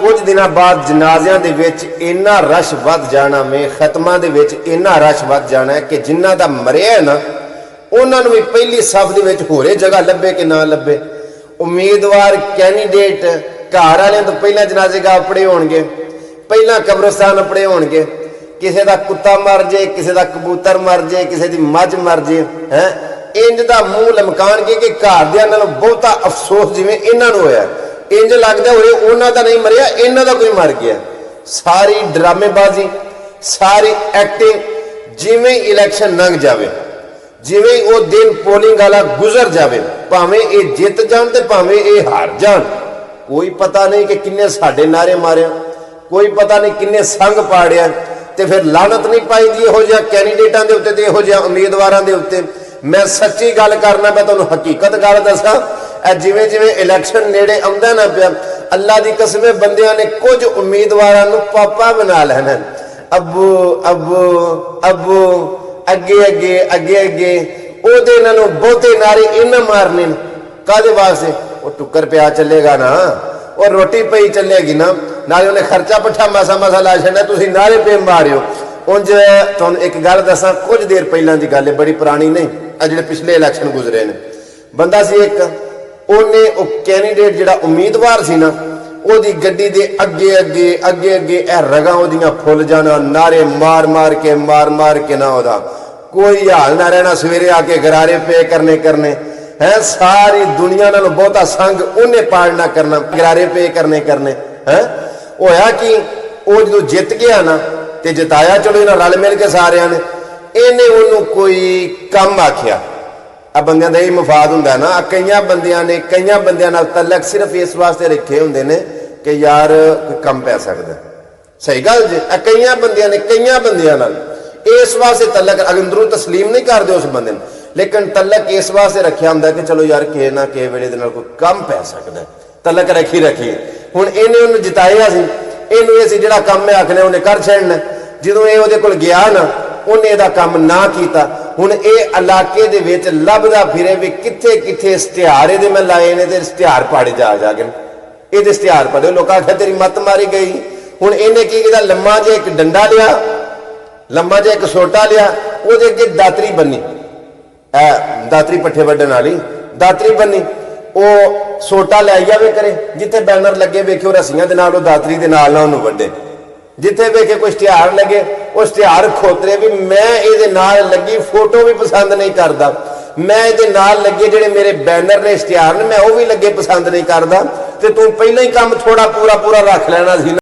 कुछ दिनों बाद जनाजियां दे विच इन्ना रश वध जाना में खत्मां दे विच इन्ना रश वध जाना है कि जिन्हां दा मरिया है ना उन्हां नूं भी पहली सफ दे विच होरे जगह लभे कि ना लभे। उम्मीदवार कैंडीडेट घर वालियां तो पहला जनाजे गा अपड़े होणगे, पहला कब्रिस्तान अपड़े होणगे। किसी का कुत्ता मर जाए, किसी का कबूतर मर जाए, किसी की मझ मर जाए, है इंज का मूँह लमकान के घर दियां नालों बहुता अफसोस जिवें इन्हां नूं होया। इंज लगदा होए उन्हां दा नहीं मरिया, इन्हां दा कोई मर गया। सारी ड्रामेबाजी, सारी एक्टिंग, जिवें इलैक्शन लंघ जाए, जिवें वो दिन पोलिंग वाला गुजर जाए, भावें ये जित जान ते भावें ये हार जान, कोई पता नहीं कि किन्ने साडे नारे मारे, कोई पता नहीं किन्ने संग पाड़िया। तो फिर लानत नहीं पाई दी इहो जिहा कैंडीडेटां दे उत्ते ते इहो जिहा उम्मीदवारां दे उत्ते। मैं सच्ची गल करना, मैं तुहानूं हकीकत गल दसां, जिवें जिवें इलैक्शन नेड़े आउंदा ना पिया, अल्लाह दी कसम बंदियां ने कुछ उम्मीदवारां नूं पापा बना लेना। अब्बू अब्बू अब्बू अगे अगे अगे अगे ओहदे इन्हां नूं बहुते नारे इन्हां मारने काहदे वास्ते? वो टुक्कर पिया चलेगा ना, और रोटी पई चलेगी ना, नाले उन्हें खर्चा पट्ठा मासा मासा ला छड़ना, तुसीं नारे पे मारियो। उंज तुहानूं एक गल दसां, कुछ देर पहलां दी गल है, बड़ी पुरानी नहीं, जिहड़े पिछले इलैक्शन गुजरे ने। बंदा सी एक, उन्हें वो कैंडीडेट जिहड़ा उम्मीदवार सी ना, ओहदी गड्डी दे अगे अगे अगे अगे ए रगां ओहदियां फुल जाना, नारे मार मार के ना ओहदा कोई हाल ना रहना। सवेरे आके गरारे पे करने है, सारी दुनिया नालों बहुता संग उन्हें पालना करना, गरारे पे करने है। होया कि वो जो जित गया ना, ते जिताया चलो इन्हें रल मिल के सारिया ने, इन्हें उन्होंने कोई कम आख्या। अब बंदियां दा यही मफाद हुंदा ना, कई बंदियां नाल तलक सिर्फ इस वास्ते रखे हुंदे ने कि यार कोई कम पै सकदा। सही गल जी, कई बंदियां नाल इस वास्ते तलक अंदरों तस्लीम नहीं करते उस बंदे, लेकिन तलक इस वास्ते रखा हुंदा कि चलो यार के ना के वेले दे नाल कोई कम पै सकदा, तलक रखी हुण इन्हें उन्हें जिताया सी, इन्हूं इह सी जिहड़ा कम मैं आखना उन्हें कर छड़ना। जदों इह उहदे कोल गया ना, उन्हें इहदा कम ना कीता। हुण इह इलाके दे विच लभदा फिरे भी कित्थे कित्थे इश्तिहार इहदे मैं लाए ने, ते इश्तिहार पाड़े जा के इहदे इश्तिहार पढ़े, लोग आखिया तेरी मत मारी गई। हुण इन्हें की कीता, लम्मा जिहा एक डंडा लिया, लम्मा जिहा एक सोटा लिया, उहदे अगे दातरी बन्नी, दातरी पट्ठे वड्डण वाली दातरी बन्नी, वो सोटा लै जावे करे, जिथे बैनर लगे वेखे रस्सियां दे नाल दातरी दे नाल ना उहनूं वड्डे, जिथे वेखे कोई इश्तिहार लगे वो इश्तिहार खोतरे भी मैं ये नाल लगी फोटो भी पसंद नहीं करता, मैं ये नाल लगे जिहड़े मेरे बैनर ने इश्तिहार ने मैं वो भी लगे पसंद नहीं करता, तो तू पहले ही काम थोड़ा पूरा रख लेना सी।